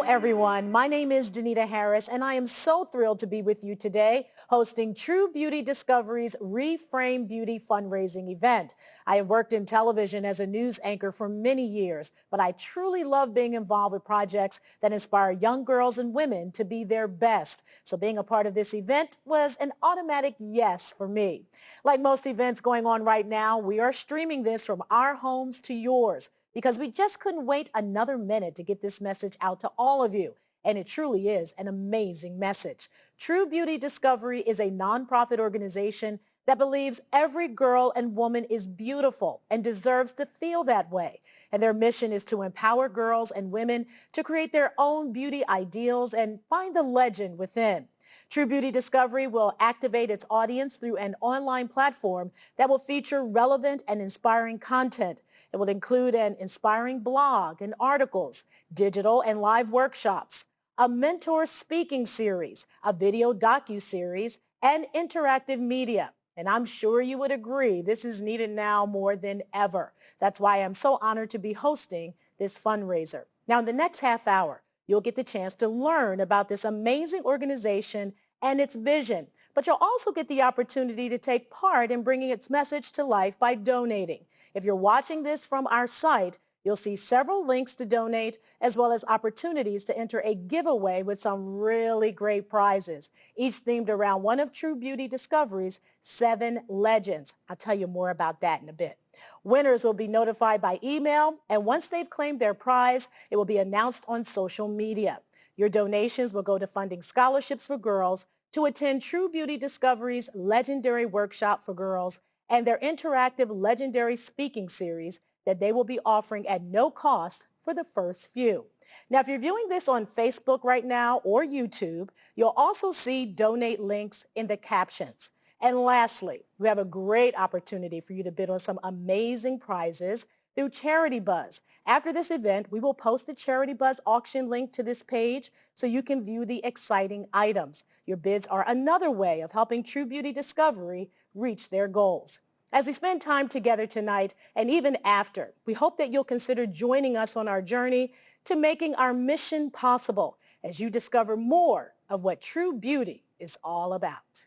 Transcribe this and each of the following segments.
everyone. My name is Danita Harris, and I am so thrilled to be with you today, hosting True Beauty Discovery's Reframe Beauty fundraising event. I have worked in television as a news anchor for many years, but I truly love being involved with projects that inspire young girls and women to be their best. So being a part of this event was an automatic yes for me. Like most events going on right now, we are streaming this from our homes to yours, because we just couldn't wait another minute to get this message out to all of you. And it truly is an amazing message. True Beauty Discovery is a nonprofit organization that believes every girl and woman is beautiful and deserves to feel that way. And their mission is to empower girls and women to create their own beauty ideals and find the legend within. True Beauty Discovery will activate its audience through an online platform that will feature relevant and inspiring content. It will include an inspiring blog and articles, digital and live workshops, a mentor speaking series, a video docu-series, and interactive media. And I'm sure you would agree this is needed now more than ever. That's why I'm so honored to be hosting this fundraiser. Now, in the next half hour, you'll get the chance to learn about this amazing organization and its vision, but you'll also get the opportunity to take part in bringing its message to life by donating. If you're watching this from our site, you'll see several links to donate, as well as opportunities to enter a giveaway with some really great prizes, each themed around one of True Beauty Discovery's 7 legends. I'll tell you more about that in a bit. Winners will be notified by email, and once they've claimed their prize, it will be announced on social media. Your donations will go to funding scholarships for girls to attend True Beauty Discovery's legendary workshop for girls and their interactive legendary speaking series that they will be offering at no cost for the first few. Now, if you're viewing this on Facebook right now or YouTube, you'll also see donate links in the captions. And lastly, we have a great opportunity for you to bid on some amazing prizes through Charity Buzz. After this event, we will post the Charity Buzz auction link to this page so you can view the exciting items. Your bids are another way of helping True Beauty Discovery reach their goals. As we spend time together tonight and even after, we hope that you'll consider joining us on our journey to making our mission possible as you discover more of what true beauty is all about.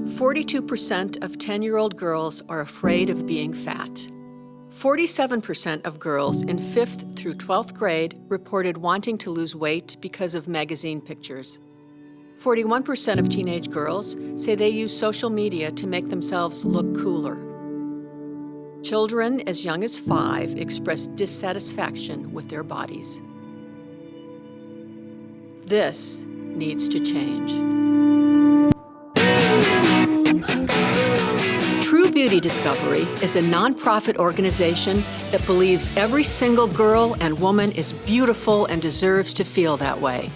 42% of 10-year-old girls are afraid of being fat. 47% of girls in 5th through 12th grade reported wanting to lose weight because of magazine pictures. 41% of teenage girls say they use social media to make themselves look cooler. Children as young as 5 express dissatisfaction with their bodies. This needs to change. True Beauty Discovery is a nonprofit organization that believes every single girl and woman is beautiful and deserves to feel that way.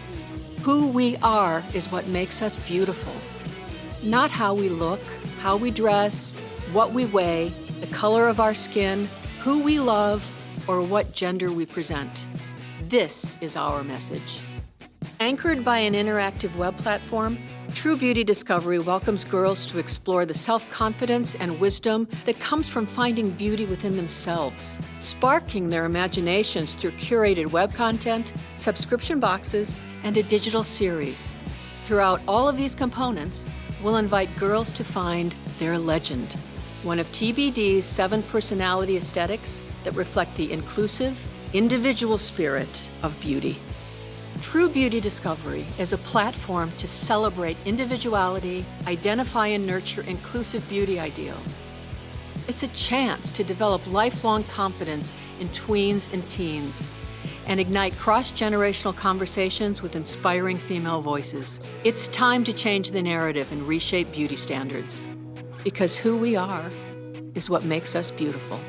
Who we are is what makes us beautiful. Not how we look, how we dress, what we weigh, the color of our skin, who we love, or what gender we present. This is our message. Anchored by an interactive web platform, True Beauty Discovery welcomes girls to explore the self-confidence and wisdom that comes from finding beauty within themselves, sparking their imaginations through curated web content, subscription boxes, and a digital series. Throughout all of these components, we'll invite girls to find their legend, one of TBD's 7 personality aesthetics that reflect the inclusive, individual spirit of beauty. True Beauty Discovery is a platform to celebrate individuality, identify and nurture inclusive beauty ideals. It's a chance to develop lifelong confidence in tweens and teens and ignite cross-generational conversations with inspiring female voices. It's time to change the narrative and reshape beauty standards, because who we are is what makes us beautiful.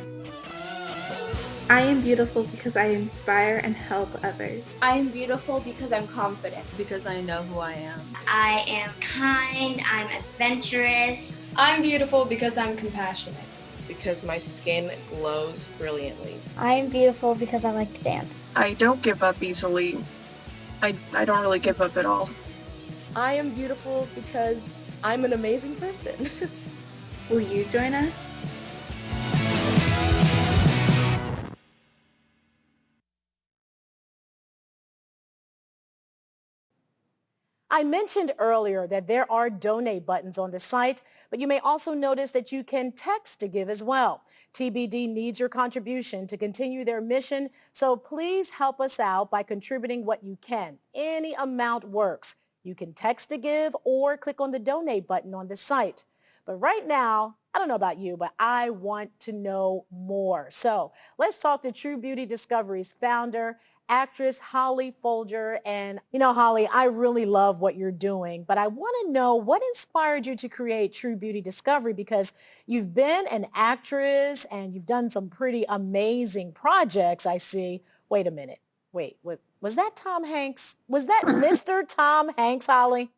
I am beautiful because I inspire and help others. I am beautiful because I'm confident. Because I know who I am. I am kind, I'm adventurous. I'm beautiful because I'm compassionate. Because my skin glows brilliantly. I am beautiful because I like to dance. I don't give up easily. I don't really give up at all. I am beautiful because I'm an amazing person. Will you join us? I mentioned earlier that there are donate buttons on the site, but you may also notice that you can text to give as well. TBD needs your contribution to continue their mission, so please help us out by contributing what you can. Any amount works. You can text to give or click on the donate button on the site. But right now, I don't know about you, but I want to know more. So let's talk to True Beauty Discovery's founder, actress Holly Fulger. And, Holly, I really love what you're doing, but I want to know what inspired you to create True Beauty Discovery, because you've been an actress and you've done some pretty amazing projects, I see. Wait a minute. Wait, was that Tom Hanks? Was that Mr. Tom Hanks, Holly?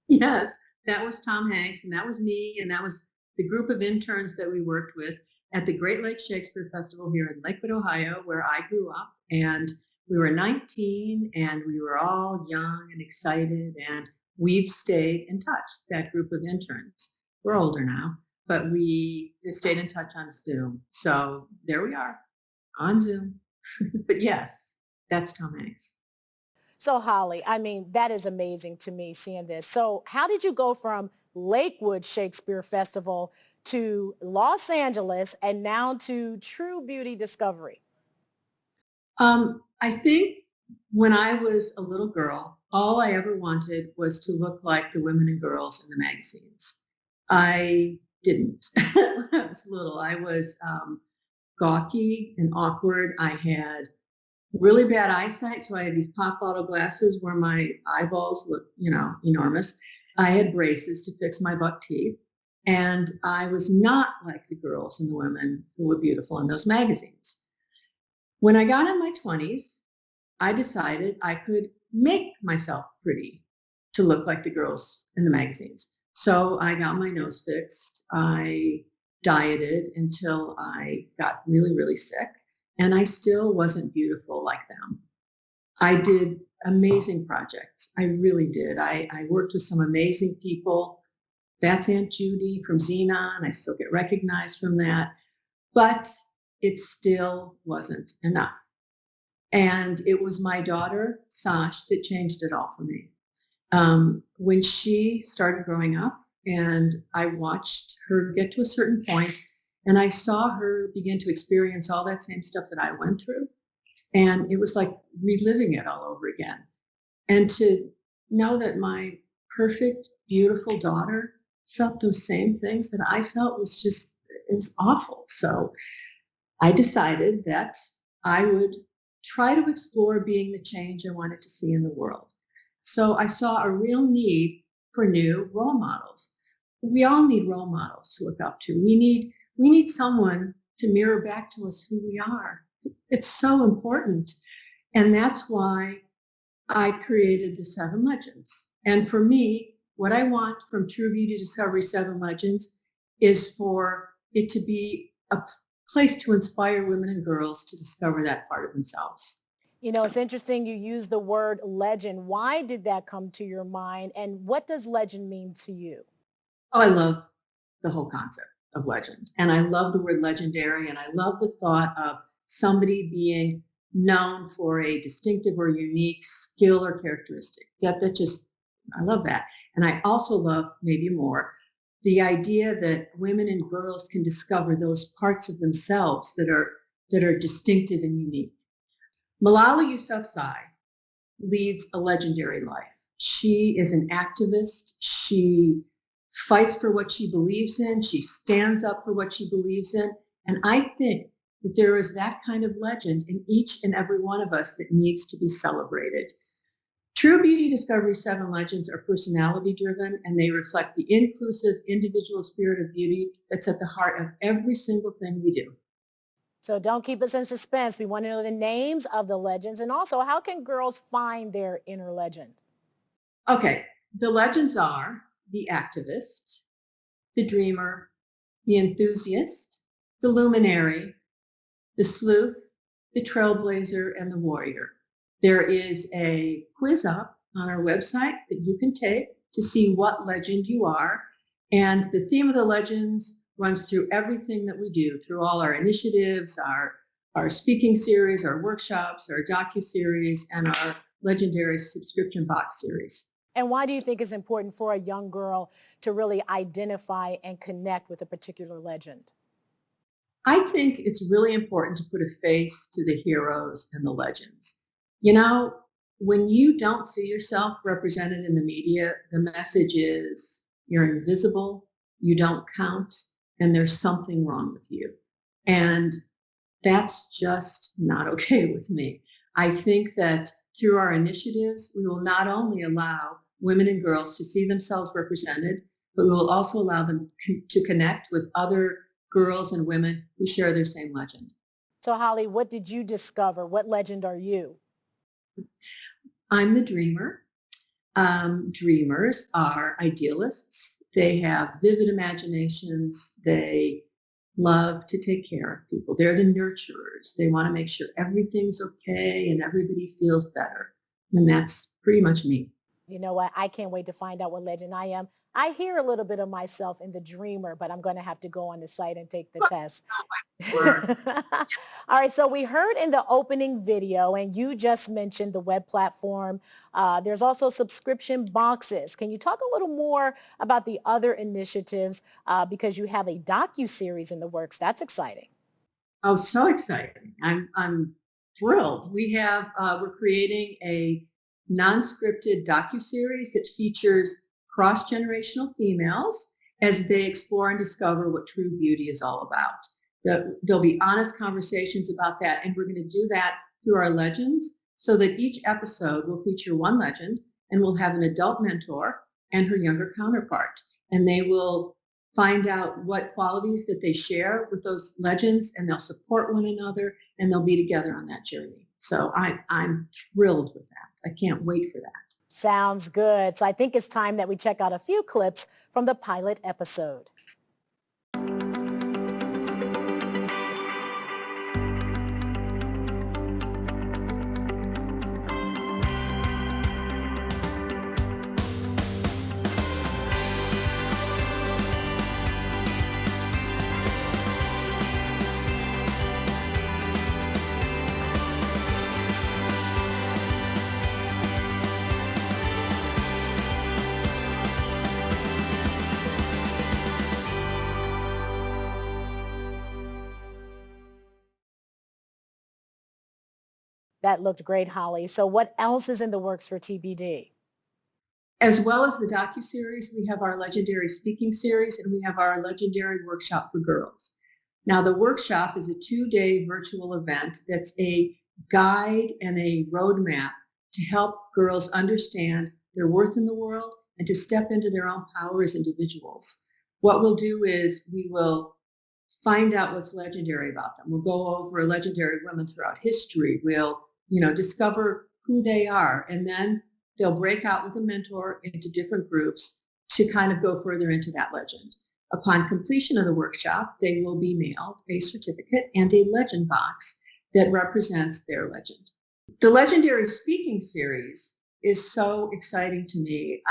Yes, that was Tom Hanks, and that was me, and that was the group of interns that we worked with at the Great Lakes Shakespeare Festival here in Lakewood, Ohio, where I grew up. And we were 19 and we were all young and excited, and we've stayed in touch, that group of interns. We're older now, but we just stayed in touch on Zoom. So there we are on Zoom. But yes, that's Tom Hanks. So Holly, that is amazing to me seeing this. So how did you go from Lakewood Shakespeare Festival to Los Angeles and now to True Beauty Discovery? I think when I was a little girl, all I ever wanted was to look like the women and girls in the magazines. I didn't. When I was little, I was gawky and awkward. I had really bad eyesight, so I had these pop bottle glasses where my eyeballs looked, enormous. I had braces to fix my buck teeth, and I was not like the girls and the women who were beautiful in those magazines. When I got in my 20s, I decided I could make myself pretty to look like the girls in the magazines. So I got my nose fixed. I dieted until I got really, really sick, and I still wasn't beautiful like them. I did amazing projects. I really did. I worked with some amazing people. That's Aunt Judy from Xenon. I still get recognized from that. But it still wasn't enough. And it was my daughter, Sash, that changed it all for me. When she started growing up and I watched her get to a certain point, and I saw her begin to experience all that same stuff that I went through, and it was like reliving it all over again. And to know that my perfect, beautiful daughter felt those same things that I felt was just, it was awful. So I decided that I would try to explore being the change I wanted to see in the world. So I saw a real need for new role models. We all need role models to look up to. We need someone to mirror back to us who we are. It's so important. And that's why I created the 7 Legends. And for me, what I want from True Beauty Discovery 7 Legends is for it to be a place to inspire women and girls to discover that part of themselves. It's interesting you use the word legend. Why did that come to your mind, and what does legend mean to you? Oh, I love the whole concept of legend, and I love the word legendary, and I love the thought of somebody being known for a distinctive or unique skill or characteristic. I love that. And I also love, maybe more, the idea that women and girls can discover those parts of themselves that are distinctive and unique. Malala Yousafzai leads a legendary life. She is an activist. She fights for what she believes in. She stands up for what she believes in. And I think that there is that kind of legend in each and every one of us that needs to be celebrated. True Beauty Discovery 7 Legends are personality driven, and they reflect the inclusive individual spirit of beauty that's at the heart of every single thing we do. So don't keep us in suspense. We want to know the names of the legends, and also how can girls find their inner legend? Okay, the legends are the activist, the dreamer, the enthusiast, the luminary, the sleuth, the trailblazer, and the warrior. There is a quiz up on our website that you can take to see what legend you are. And the theme of the legends runs through everything that we do, through all our initiatives, our speaking series, our workshops, our Docu-Series, and our legendary subscription box series. And why do you think it's important for a young girl to really identify and connect with a particular legend? I think it's really important to put a face to the heroes and the legends. You know, when you don't see yourself represented in the media, the message is you're invisible, you don't count, and there's something wrong with you. And that's just not okay with me. I think that through our initiatives, we will not only allow women and girls to see themselves represented, but we will also allow them to connect with other girls and women who share their same legend. So Holly, what did you discover? What legend are you? I'm the dreamer. Dreamers are idealists. They have vivid imaginations. They love to take care of people. They're the nurturers. They want to make sure everything's okay and everybody feels better. And that's pretty much me. You know what? I can't wait to find out what legend I am. I hear a little bit of myself in the dreamer, but I'm going to have to go on the site and take the test. All right. So we heard in the opening video, and you just mentioned the web platform. There's also subscription boxes. Can you talk a little more about the other initiatives because you have a docu-series in the works? That's exciting. Oh, so exciting. I'm thrilled. We're creating a non-scripted docu-series that features cross-generational females as they explore and discover what true beauty is all about. There'll be honest conversations about that, and we're going to do that through our legends so that each episode will feature one legend, and we'll have an adult mentor and her younger counterpart, and they will find out what qualities that they share with those legends, and they'll support one another, and they'll be together on that journey. So I'm thrilled with that. I can't wait for that. Sounds good. So I think it's time that we check out a few clips from the pilot episode. That looked great, Holly. So what else is in the works for TBD? As well as the docu-series, we have our legendary speaking series, and we have our legendary workshop for girls. Now, the workshop is a 2-day virtual event that's a guide and a roadmap to help girls understand their worth in the world and to step into their own power as individuals. What we'll do is we will find out what's legendary about them. We'll go over legendary women throughout history. We'll, discover who they are, and then they'll break out with a mentor into different groups to kind of go further into that legend. Upon completion of the workshop, they will be mailed a certificate and a legend box that represents their legend. The legendary speaking series is so exciting to me.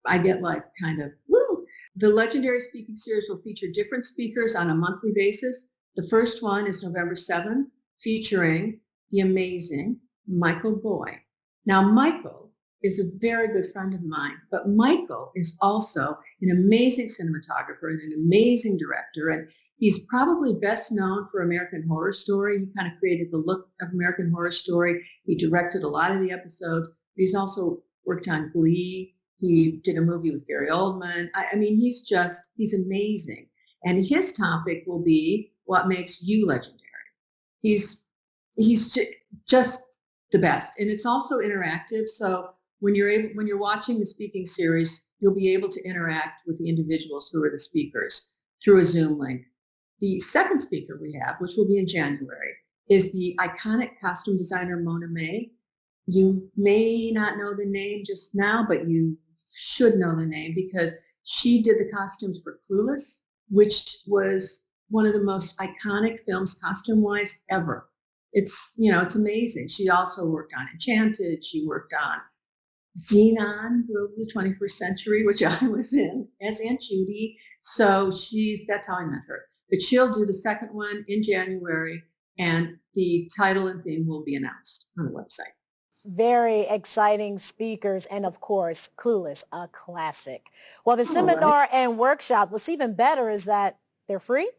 I get kind of, woo! The legendary speaking series will feature different speakers on a monthly basis. The first one is November 7th, featuring the amazing Michael Boy. Now, Michael is a very good friend of mine, but Michael is also an amazing cinematographer and an amazing director, and he's probably best known for American Horror Story. He kind of created the look of American Horror Story. He directed a lot of the episodes. He's also worked on Glee. He did a movie with Gary Oldman. I mean, he's amazing. And his topic will be what makes you legendary. He's just the best. And it's also interactive. So when you're watching the speaking series, you'll be able to interact with the individuals who are the speakers through a Zoom link. The second speaker we have, which will be in January, is the iconic costume designer Mona May. You may not know the name just now, but you should know the name because she did the costumes for Clueless, which was one of the most iconic films costume-wise ever. It's amazing. She also worked on Enchanted. She worked on Xenon, the 21st Century, which I was in as Aunt Judy. So that's how I met her. But she'll do the second one in January, and the title and theme will be announced on the website. Very exciting speakers, and of course, Clueless, a classic. Well, the All right. seminar and workshop, what's even better is that they're free?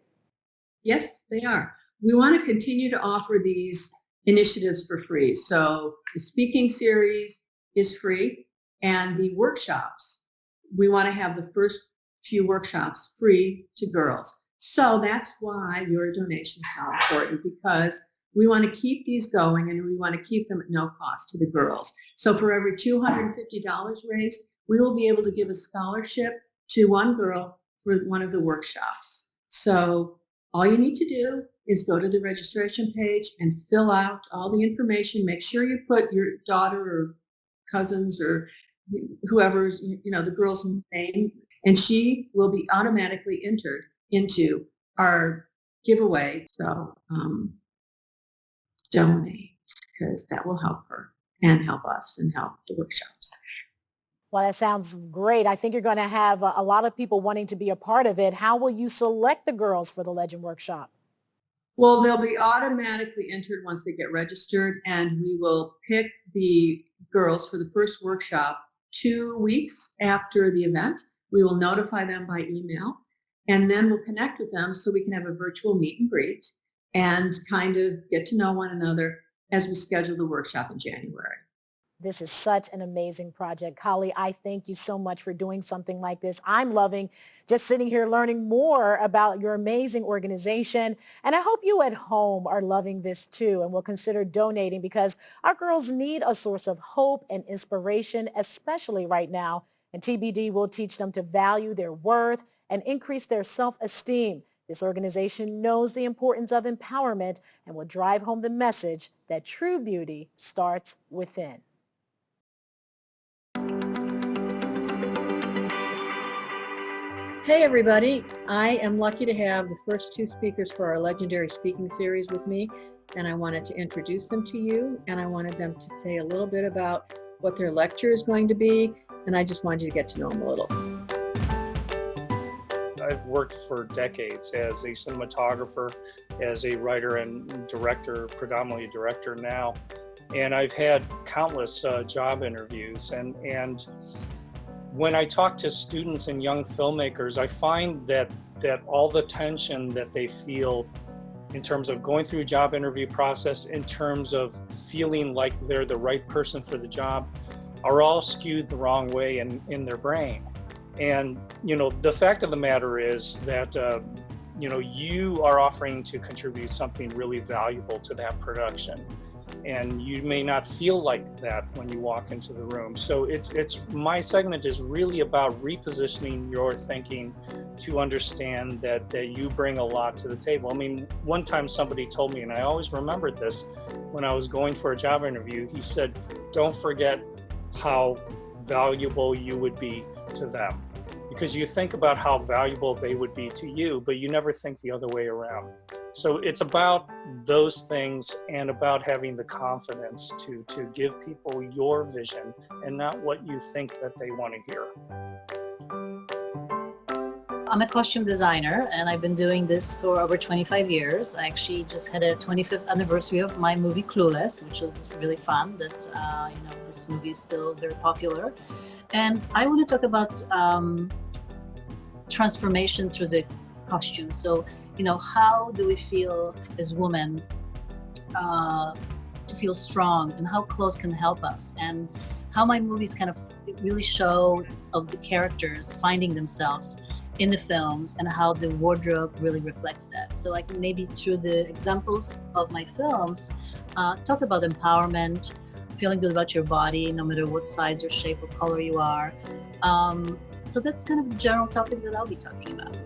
Yes, they are. We want to continue to offer these initiatives for free. So the speaking series is free, and the workshops, we want to have the first few workshops free to girls. So that's why your donations are important, because we want to keep these going, and we want to keep them at no cost to the girls. So for every $250 raised, we will be able to give a scholarship to one girl for one of the workshops. So all you need to do is go to the registration page and fill out all the information. Make sure you put your daughter or cousins or whoever's, the girl's name, and she will be automatically entered into our giveaway. So donate, because that will help her and help us and help the workshops. Well, that sounds great. I think you're going to have a lot of people wanting to be a part of it. How will you select the girls for the Legend Workshop? Well, they'll be automatically entered once they get registered, and we will pick the girls for the first workshop 2 weeks after the event. We will notify them by email, and then we'll connect with them so we can have a virtual meet and greet and kind of get to know one another as we schedule the workshop in January. This is such an amazing project. Holly, I thank you so much for doing something like this. I'm loving just sitting here learning more about your amazing organization. And I hope you at home are loving this too and will consider donating, because our girls need a source of hope and inspiration, especially right now. And TBD will teach them to value their worth and increase their self-esteem. This organization knows the importance of empowerment and will drive home the message that true beauty starts within. Hey everybody, I am lucky to have the first two speakers for our legendary speaking series with me, and I wanted to introduce them to you, and I wanted them to say a little bit about what their lecture is going to be, and I just wanted you to get to know them a little. I've worked for decades as a cinematographer, as a writer and director, predominantly a director now, and I've had countless job interviews, and when I talk to students and young filmmakers, I find that all the tension that they feel in terms of going through a job interview process, in terms of feeling like they're the right person for the job, are all skewed the wrong way in their brain. And, the fact of the matter is that, you are offering to contribute something really valuable to that production. And you may not feel like that when you walk into the room. So my segment is really about repositioning your thinking to understand that you bring a lot to the table. I mean, one time somebody told me, and I always remembered this, when I was going for a job interview, he said, don't forget how valuable you would be to them. Because you think about how valuable they would be to you, but you never think the other way around. So it's about those things and about having the confidence to give people your vision and not what you think that they want to hear. I'm a costume designer, and I've been doing this for over 25 years. I actually just had a 25th anniversary of my movie Clueless, which was really fun. That this movie is still very popular. And I want to talk about transformation through the costume. So, how do we feel as women to feel strong, and how clothes can help us, and how my movies kind of really show of the characters finding themselves in the films, and how the wardrobe really reflects that. So I can maybe through the examples of my films talk about empowerment, feeling good about your body, no matter what size or shape or color you are. So that's kind of the general topic that I'll be talking about.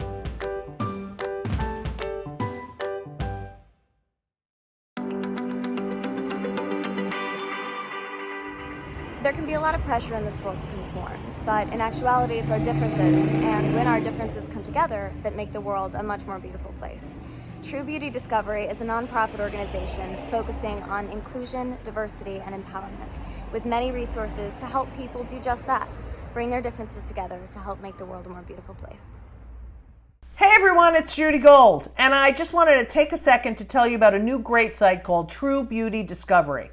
There can be a lot of pressure in this world to conform, but in actuality it's our differences, and when our differences come together, that make the world a much more beautiful place. True Beauty Discovery is a nonprofit organization focusing on inclusion, diversity, and empowerment, with many resources to help people do just that, bring their differences together to help make the world a more beautiful place. Hey everyone, it's Judy Gold, and I just wanted to take a second to tell you about a new great site called True Beauty Discovery.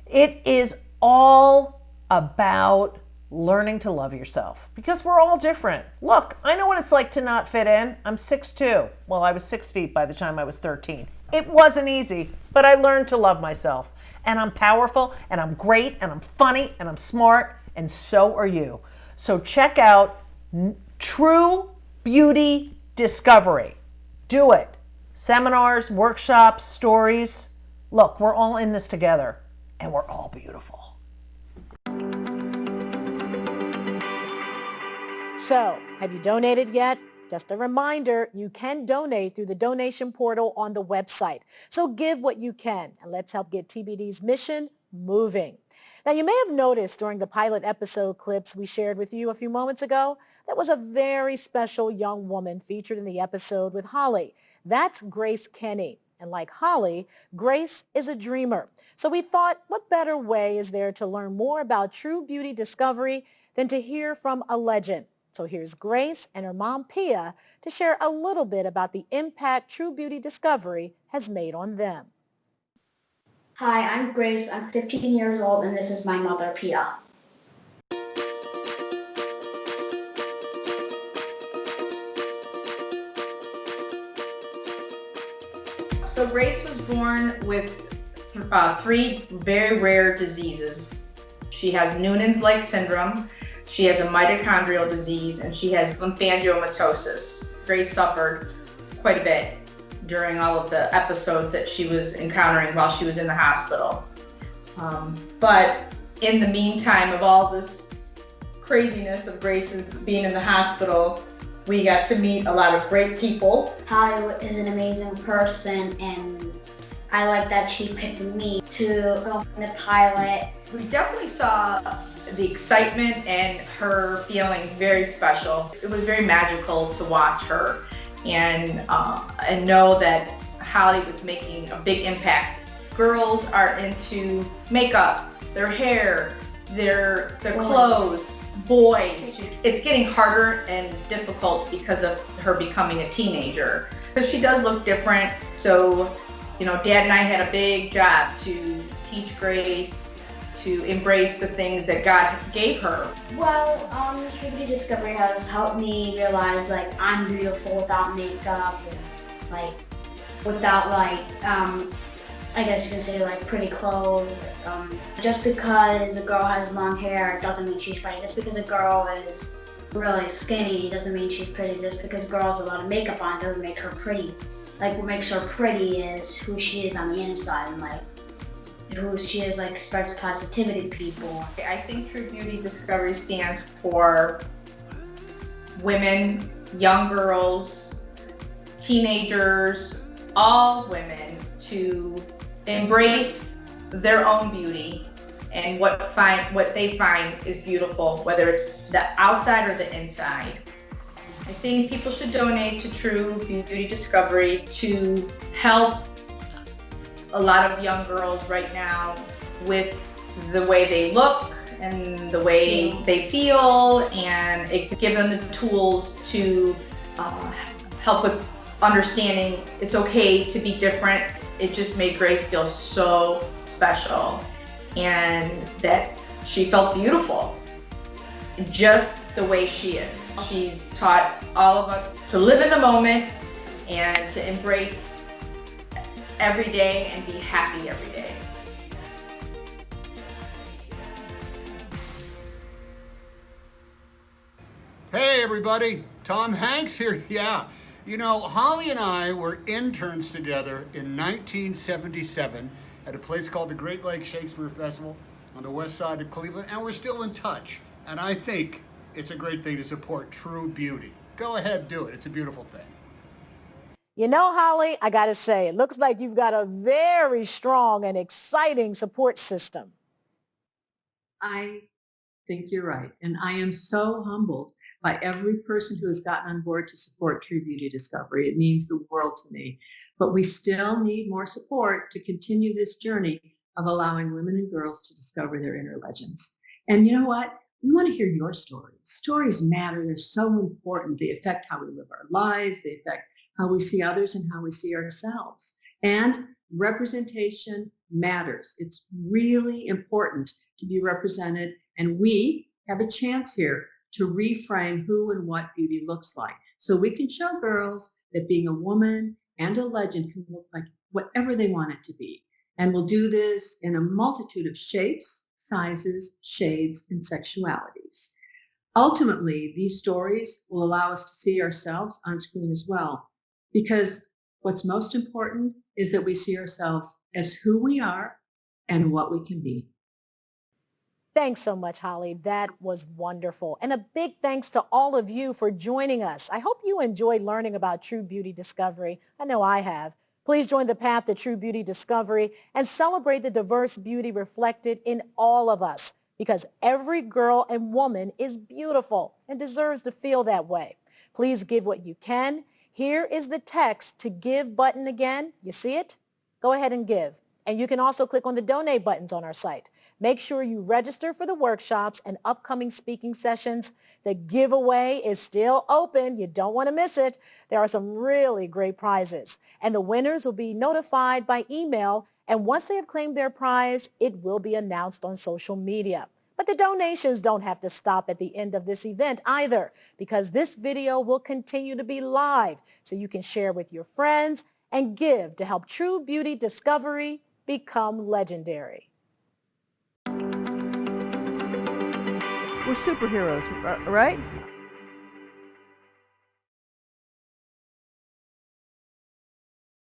It is all about learning to love yourself because we're all different. Look, I know what it's like to not fit in. I'm 6'2". Well, I was 6 feet by the time I was 13. It wasn't easy, but I learned to love myself. And I'm powerful, and I'm great, and I'm funny, and I'm smart, and so are you. So check out True Beauty Discovery. Do it. Seminars, workshops, stories. Look, we're all in this together, and we're all beautiful. So, have you donated yet? Just a reminder, you can donate through the donation portal on the website. So give what you can, and let's help get TBD's mission moving. Now, you may have noticed during the pilot episode clips we shared with you a few moments ago, there was a very special young woman featured in the episode with Holly. That's Grace Kenny. And like Holly, Grace is a dreamer. So we thought, what better way is there to learn more about true beauty discovery than to hear from a legend? So here's Grace and her mom, Pia, to share a little bit about the impact true beauty discovery has made on them. Hi, I'm Grace. I'm 15 years old, and this is my mother, Pia. So Grace was born with 3 very rare diseases. She has Noonan's-like syndrome, she has a mitochondrial disease, and she has lymphangiomatosis. Grace suffered quite a bit during all of the episodes that she was encountering while she was in the hospital. But in the meantime of all this craziness of Grace being in the hospital, we got to meet a lot of great people. Holly is an amazing person, and I like that she picked me to go in the pilot. We definitely saw the excitement and her feeling very special. It was very magical to watch her and know that Holly was making a big impact. Girls are into makeup, their hair, their clothes. Boys, it's getting harder and difficult because of her becoming a teenager. Because she does look different. So, Dad and I had a big job to teach Grace to embrace the things that God gave her. Well, True Beauty Discovery has helped me realize, I'm beautiful without makeup, and, without, I guess you can say, pretty clothes. Just because a girl has long hair doesn't mean she's pretty. Just because a girl is really skinny doesn't mean she's pretty. Just because a girl has a lot of makeup on doesn't make her pretty. What makes her pretty is who she is on the inside, and who she is, spreads positivity to people. I think True Beauty Discovery stands for women, young girls, teenagers, all women to embrace their own beauty and what they find is beautiful, whether it's the outside or the inside. I think people should donate to True Beauty Discovery to help a lot of young girls right now with the way they look and the way they feel, and it could give them the tools to help with understanding it's okay to be different. It just made Grace feel so special and that she felt beautiful just the way she is. She's taught all of us to live in the moment and to embrace every day and be happy every day. Hey everybody, Tom Hanks here. Yeah, Holly and I were interns together in 1977 at a place called the Great Lakes Shakespeare Festival on the west side of Cleveland, and we're still in touch. And I think it's a great thing to support true beauty. Go ahead, do it. It's a beautiful thing. Holly, I got to say, it looks like you've got a very strong and exciting support system. I think you're right. And I am so humbled by every person who has gotten on board to support True Beauty Discovery. It means the world to me. But we still need more support to continue this journey of allowing women and girls to discover their inner legends. And you know what? We want to hear your stories. Stories matter. They're so important. They affect how we live our lives. They affect how we see others and how we see ourselves. And representation matters. It's really important to be represented, and we have a chance here to reframe who and what beauty looks like. So we can show girls that being a woman and a legend can look like whatever they want it to be. And we'll do this in a multitude of shapes, sizes, shades, and sexualities. Ultimately, these stories will allow us to see ourselves on screen as well, because what's most important is that we see ourselves as who we are and what we can be. Thanks so much, Holly. That was wonderful. And a big thanks to all of you for joining us. I hope you enjoyed learning about True Beauty Discovery. I know I have. Please join the path to True Beauty Discovery and celebrate the diverse beauty reflected in all of us, because every girl and woman is beautiful and deserves to feel that way. Please give what you can. Here is the text to give button again. You see it? Go ahead and give. And you can also click on the donate buttons on our site. Make sure you register for the workshops and upcoming speaking sessions. The giveaway is still open. You don't want to miss it. There are some really great prizes. And the winners will be notified by email. And once they have claimed their prize, it will be announced on social media. But the donations don't have to stop at the end of this event either, because this video will continue to be live so you can share with your friends and give to help True Beauty Discovery become legendary. We're superheroes, right?